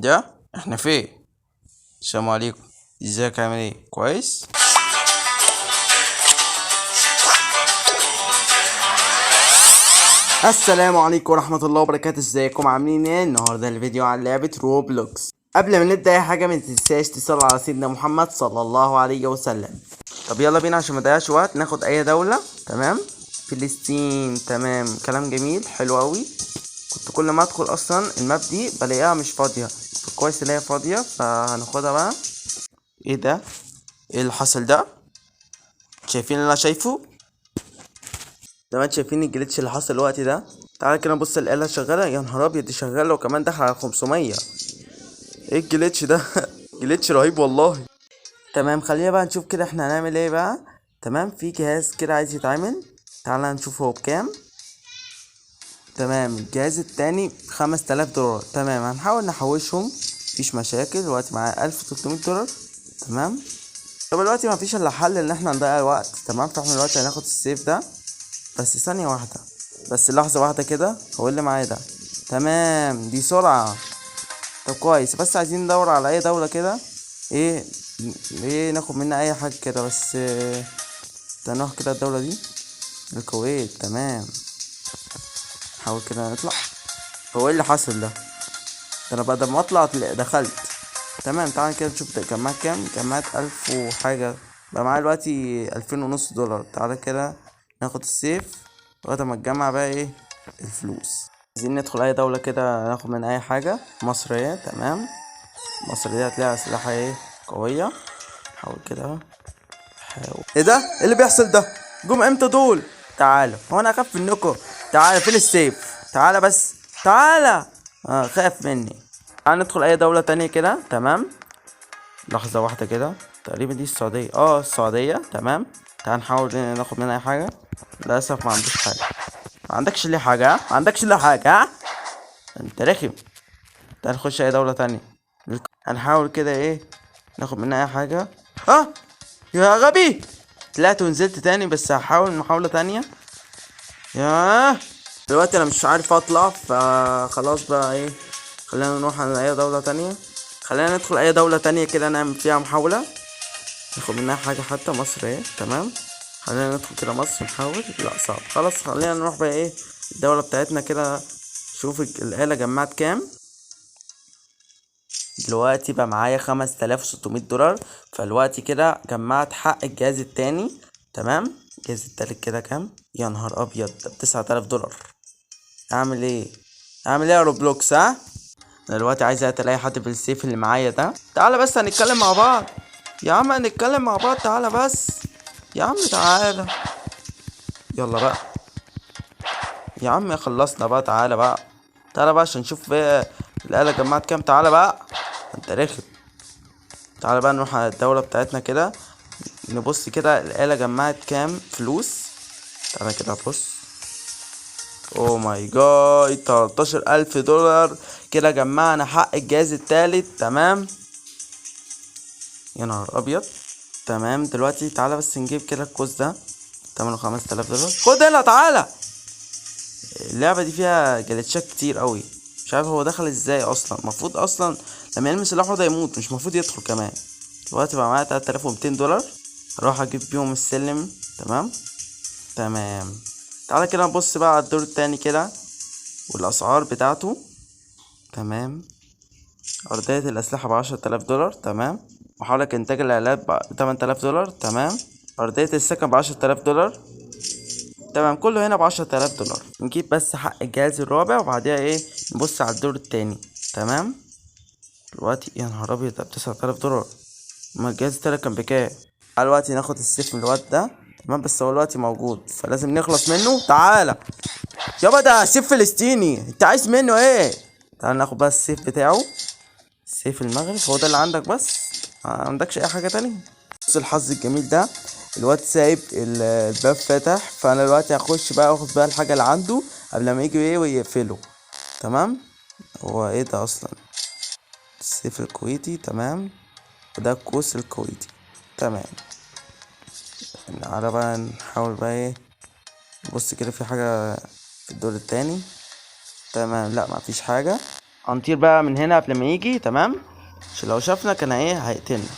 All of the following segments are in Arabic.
ده احنا فين؟ السلام عليكم. ازيك؟ عامل ايه؟ كويس. السلام عليكم ورحمة الله وبركاته. ازيكم؟ عاملين ايه؟ النهارده الفيديو عن لعبة روبلوكس. قبل ما نبدأ اي حاجة ما تنساش تصلي على سيدنا محمد صلى الله عليه وسلم. طب يلا بينا عشان ما نضيعش وقت، ناخد اي دولة. تمام. فلسطين. تمام، كلام جميل حلو قوي. كنت كل ما ادخل اصلا الماب دي بلاقيها مش فاضية، كويس ان هي فاضية فهناخدها بقى. ايه ده؟ ايه اللي حصل ده؟ شايفين اللي انا شايفه؟ زمان شايفين الجليتش اللي حصل الوقت ده؟ تعالى كده نبص الآلة شغالة. يا نهار ابيض، دي شغالة وكمان داخل على 500. ايه الجليتش ده؟ جليتش رهيب والله. تمام، خلينا بقى نشوف كده احنا هنعمل ايه بقى. تمام، في جهاز كده عايز يتعمل. تعالى نشوف هو بكام. تمام، الجهاز التاني $5000. تمام، هنحاول نحوشهم، مفيش مشاكل. دلوقتي معايا $1300. تمام. طب دلوقتي مفيش الا حل ان احنا نضيع الوقت. تمام، فاحنا دلوقتي هناخد السيف ده. بس ثانية واحدة، بس لحظة واحدة كده. هو اللي معايا ده تمام، دي سرعة. طب كويس، بس عايزين ندور على اي دولة كده. ايه ايه ناخد منها اي حاجة كده بس. نروح كده الدولة دي، الكويت. تمام، نحاول كده نطلع. هو ايه اللي حصل ده؟ انا بعد ما اطلع دخلت. تمام، تعالى كده نشوف ده جمعت كام. جمعت 1000 وحاجة. بقى معايا دلوقتي 2500 دولار. تعالى كده ناخد السيف لغاية ما نجمع بقى ايه الفلوس. عايزين ندخل اي دولة كده ناخد من اي حاجة. مصرية. تمام، مصر دي هتلاقي اسلحة ايه قوية. حاول كده، حاول. ايه ده؟ ايه اللي بيحصل ده؟ جم امتى دول؟ تعالى، هو انا اخاف منكم؟ تعالى، فين السيف؟ تعالى بس، تعالى. خاف مني. تعالى ندخل اي دولة تانية كده. تمام، لحظة واحدة كده. تقريبا دي السعودية. السعودية. تمام، تعال نحاول ناخد منها اي حاجة. للأسف ما عندوش حاجة. ما عندكش ليه حاجة؟ ما عندكش ليه حاجة؟ انت رخم. تعال نخش اي دولة تانية. هنحاول كده ايه ناخد منها اي حاجة. يا غبي، طلعت ونزلت تاني. بس هحاول محاولة تانية. ياه، دلوقتي انا مش عارف اطلع، فخلاص بقى ايه، خلينا نروح على اي دولة تانية. خلينا ندخل اي دولة تانية كده نعمل فيها محاولة، ناخد منها حاجة. حتى مصر ايه. تمام، خلينا ندخل كده مصر نحاول. لا صعب. خلاص خلينا نروح بقى ايه الدولة بتاعتنا كده. شوف الآلة جمعت كام. دلوقتي بقى معايا $5600. فالوقت كده جمعت حق الجهاز التاني. تمام، الجهاز التالت كده كام؟ يا نهار ابيض، ده $9000. اعمل ايه؟ اعمل ايه يا روبلوكس؟ انا دلوقتي عايز اقتل اي حد بالسيف اللي معايا ده. تعالى بس هنتكلم مع بعض. يا عم هنتكلم مع بعض، تعالى بس. يا عم تعالى، يلا بقى. يا عم خلصنا بقى، تعالى بقى. تعالى بقى عشان نشوف بقى الآلة جمعت كام. تعالى بقى، انت رخم. تعالى بقى نروح على الدولة بتاعتنا كده، نبص كده الآلة جمعت كام فلوس. تعالى كده بص. اوه ماي جاد، $13000 كده جمعنا حق الجهاز التالت. تمام، يا نهار ابيض. تمام، دلوقتي تعالى بس نجيب كده الكوز ده، تمنه $5000. خد هنا تعالى. اللعبة دي فيها جلتشات كتير قوي، مش عارف هو دخل ازاي اصلا. المفروض اصلا لما يلمس الاحمر ده يموت، مش المفروض يدخل كمان. دلوقتي بقى معايا $3200. هروح اجيب بيهم السلم. تمام. تمام، تعالى كده نبص بقى على الدور التاني كده والاسعار بتاعته. تمام، أرضية الأسلحة $10000. تمام، محاولة إنتاج الآلات $8000. تمام، أرضية السكن $10000. تمام، كله هنا $10000. نجيب بس حق الجهاز الرابع وبعدها ايه نبص على الدور التاني. تمام، دلوقتي يا نهار أبيض، ده $9000. أما الجهاز التالت كان بكام؟ دلوقتي ناخد السيف من الواد ده. تمام، بس هو دلوقتي موجود فلازم نخلص منه. تعالى يابا، ده سيف فلسطيني، انت عايز منه ايه؟ تعال ناخد بس السيف بتاعه. سيف المغرب هو ده اللي عندك بس؟ ما عندكش اي حاجه تانية؟ بص الحظ الجميل ده، الواد سايب الباب فاتح، فانا دلوقتي هخش بقى واخد بقى الحاجه اللي عنده قبل ما يجي ايه ويقفله. تمام، هو ايه ده اصلا؟ السيف الكويتي. تمام، وده الكوس الكويتي. تمام، تعالى بقى نحاول بقى ايه نبص كده في حاجه في الدور التاني. تمام، لا مفيش حاجه. هنطير بقى من هنا قبل ما يجي، تمام، عشان لو شافنا كان ايه هيقتلنا.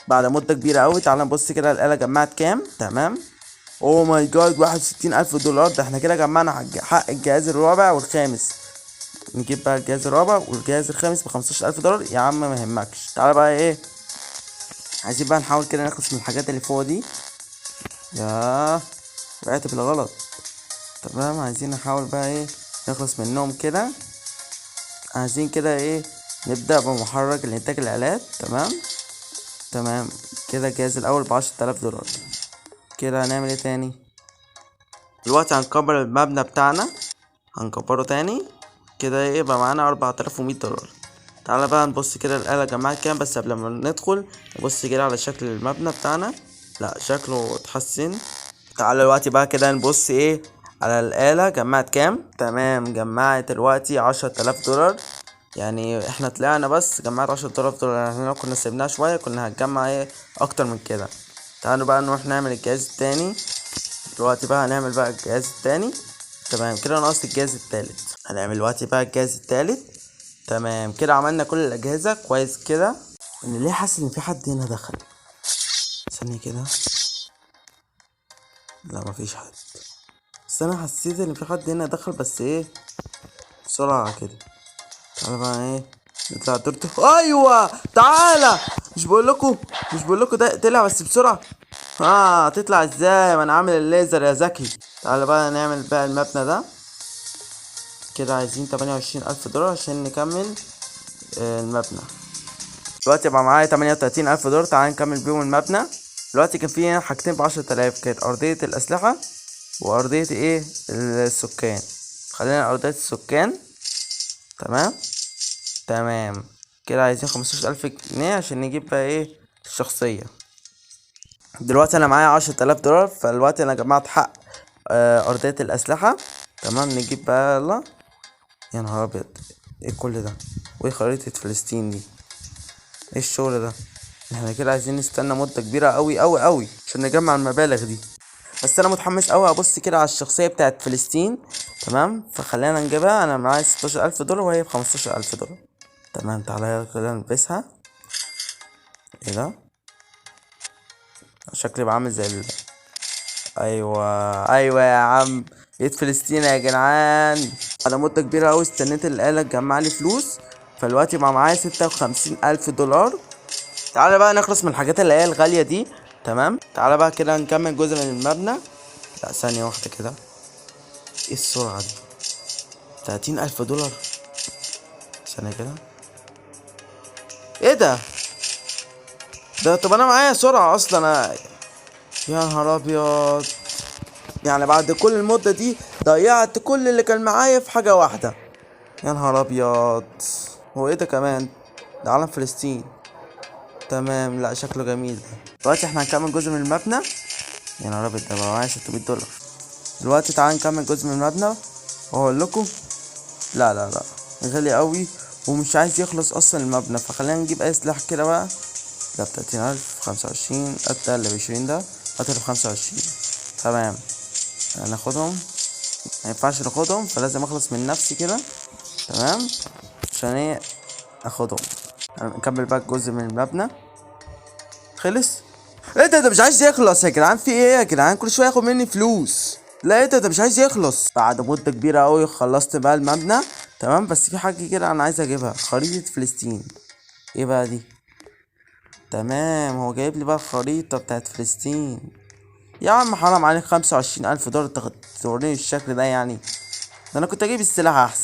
بعد مدة كبيرة اوي تعالى نبص كده الآلة جمعت كام. تمام، اوه ماي جاد 61,000 دولار. ده احنا كده جمعنا حق الجهاز الرابع والخامس. نجيب بقى الجهاز الرابع والجهاز الخامس ب15,000 دولار. يا عم ما يهمكش، تعالى بقى ايه، عايزين بقى نحاول كده نخلص من الحاجات اللي فوق دي. ياه وقعت بالغلط. تمام، عايزين نحاول بقى ايه نخلص منهم كده. عايزين كده ايه نبدأ بمحرك لإنتاج الآلات. تمام تمام كده الجهاز الأول ب10,000 دولار. كده هنعمل ايه تاني؟ دلوقتي هنكبر المبنى بتاعنا، هنكبره تاني كده ايه يبقى معانا 4100 دولار. تعالى بقى نبص كده الآلة جمعت كام. بس قبل ما ندخل نبص كده على شكل المبنى بتاعنا. لا شكله اتحسن. تعالى دلوقتي بقى كده نبص ايه على الآلة جمعت كام. تمام جمعت دلوقتي 10,000 دولار. يعني احنا طلعنا بس جمعت 10,000 دولار. يعني احنا لو كنا سيبناها شوية كنا هنجمع ايه اكتر من كده. تعالوا بقى نروح نعمل الجهاز التاني. دلوقتي بقى هنعمل بقى الجهاز التاني. تمام كده ناقص الجهاز التالت. هنعمل دلوقتي بقى الجهاز التالت. تمام كده عملنا كل الأجهزة كويس كده. انا ليه حاسس ان في حد هنا دخل؟ ثانية كده، لا مفيش حد. بس انا حسيت ان في حد هنا دخل، بس ايه بسرعة كده. تعالى بقى ايه نطلع دورته. ايوه تعالى، مش بقولكوا ده اقتلها بس بسرعة. تطلع ازاي ما انا عامل الليزر يا ذكي. تعالى بقى نعمل بقى المبنى ده. كده عايزين 28,000 دولار عشان نكمل المبنى. دلوقتي يبقى معايا 38,000 دولار. تعالى نكمل بيهم المبنى. دلوقتي كان في هنا حاجتين ب10,000، كانت أرضية الأسلحة وأرضية ايه السكان. خلينا أرضية السكان. تمام تمام كده عايزين 15,000 جنيه عشان نجيب بقى ايه الشخصية. دلوقتي أنا معايا 10,000 دولار. فالوقت أنا جمعت حق أرضية الأسلحة. تمام نجيب بقى يلا. يا نهار أبيض، ايه كل ده؟ وايه خريطة فلسطين دي؟ ايه الشغل ده؟ احنا كده عايزين نستنى مدة كبيرة أوي أوي أوي عشان نجمع المبالغ دي. بس انا متحمس أوي ابص كده على الشخصية بتاعت فلسطين. تمام فخلينا نجيبها. انا معايا 16,000 دولار وهي ب15,000 دولار. تمام تعالى كده نلبسها. ايه ده؟ شكلي بعمل زي ايوه ايوه يا عم، جيت فلسطين يا جدعان. على مدة كبيرة أوي استنيت الآلة تجمع لي فلوس. فالوقت يبقى معايا 56,000 دولار. تعالى بقى نخلص من الحاجات اللي هي الغالية دي. تمام تعالى بقى كده نكمل جزء من المبنى. لا ثانية واحدة كده، ايه السرعة دي؟ 30,000 دولار. ثانية كده، ايه ده؟ طب انا معايا سرعة اصلا يا نهار ابيض. يعني بعد كل المدة دي ضيعت كل اللي كان معايا في حاجة واحدة. يا نهار ابيض. هو ايه ده كمان؟ ده علم فلسطين. تمام لا شكله جميل ده. دلوقتي احنا هنكمل جزء من المبنى. يا نهار ابيض ده بقى معايا 600 دولار. دلوقتي تعالى نكمل جزء من المبنى واقول لكم. لا لا لا غالي قوي ومش عايز يخلص اصلا المبنى. فخلينا نجيب اي سلاح كده بقى. ده ب30,000، 25 قتل اللي ب20 ده قتل ب25. تمام هناخدهم. مينفعش ناخدهم فلازم اخلص من نفسي كده. تمام عشان ايه اخدهم. نكمل بقى جزء من المبنى. خلص. ايه ده مش عايز يخلص يا جدعان. في ايه يا جدعان كل شويه ياخد مني فلوس؟ لا ايه ده مش عايز يخلص. بعد مده كبيره قوي خلصت بقى المبنى. تمام بس في حاجه كده انا عايز اجيبها، خريطه فلسطين. ايه بقى دي؟ تمام هو جايب لي بقى الخريطه بتاعت فلسطين. يا عم حرام عليك 25,000 دولار توريني الشكل ده يعني. ده انا كنت اجيب السلاح احسن.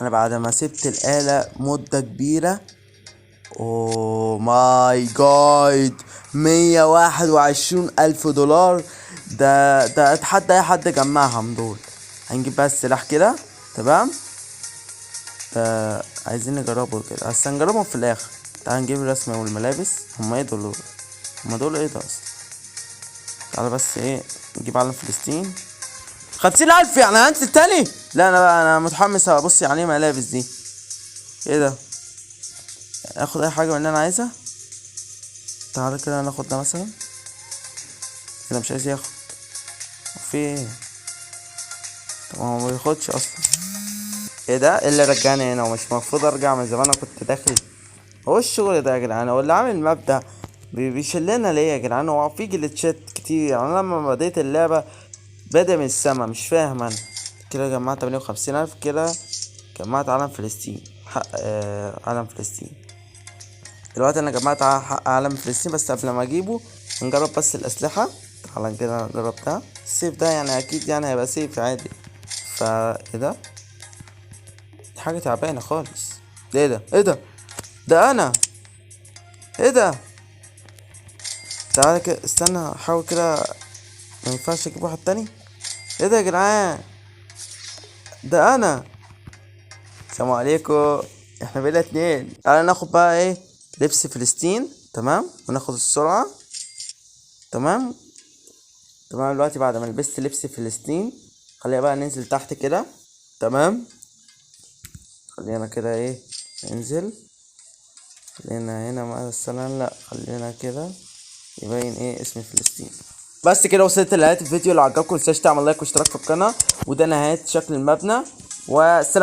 انا بعد ما سبت الآلة مدة كبيرة. اوه ماي جاد 121,000 دولار. ده اتحدى اي حد جمعهم دول. هنجيب بقى السلاح كده. تمام عايزين نجربه كده بس هنجربهم في الاخر. تعال نجيب الرسمة والملابس. هما ايه دول؟ هما دول ايه ده اصلا؟ تعالى بس ايه نجيب علم فلسطين. 50,000 يعني هنزل تاني؟ لا انا بقى انا متحمس ابص يعني ملابس دي. ايه ده؟ اخد اي حاجة من اللي انا عايزها. تعالى كده ناخد ده مثلا. كده مش عايز ياخد. في ايه؟ طب هو ما بياخدش اصلا. ايه ده؟ ايه اللي رجعني هنا؟ ومش المفروض ارجع من زمان؟ انا كنت داخل. هو الشغل ده يا جدعان؟ هو اللي عامل الماب ده بيشلنا ليه يا جدعان؟ هو في جليتشات كتير يعني. انا لما بديت اللعبة بادئ من السما، مش فاهم انا. كده جمعت 58,000 كده. جمعت علم فلسطين، حق علم فلسطين. دلوقتي انا جمعت حق علم فلسطين، بس قبل ما اجيبه نجرب بس الاسلحة. تعالى كده نجرب ده. السيف ده يعني اكيد يعني هيبقى سيف عادي. ايه ده؟ دي حاجة تعبانة خالص. ده ايه ده؟ ايه ده؟ ده انا. ايه ده؟ تعالى كده استنى احاول كده. ما ينفعش اجيب واحد تاني؟ ايه ده يا جدعان؟ ده انا. السلام عليكم. احنا بقينا اتنين. تعالى ناخد بقى ايه، لبس فلسطين. تمام، وناخد السرعة. تمام. تمام. دلوقتي بعد ما لبست لبس فلسطين، خلينا بقى ننزل تحت كده. تمام. خلينا كده ايه، ننزل. خلينا هنا مثلا، لا خلينا كده يبين ايه اسم فلسطين. بس كده وصلت لنهاية الفيديو. لو عجبكم متنساش تعمل لايك واشتراك في القناة. وده نهاية شكل المبنى. والسلام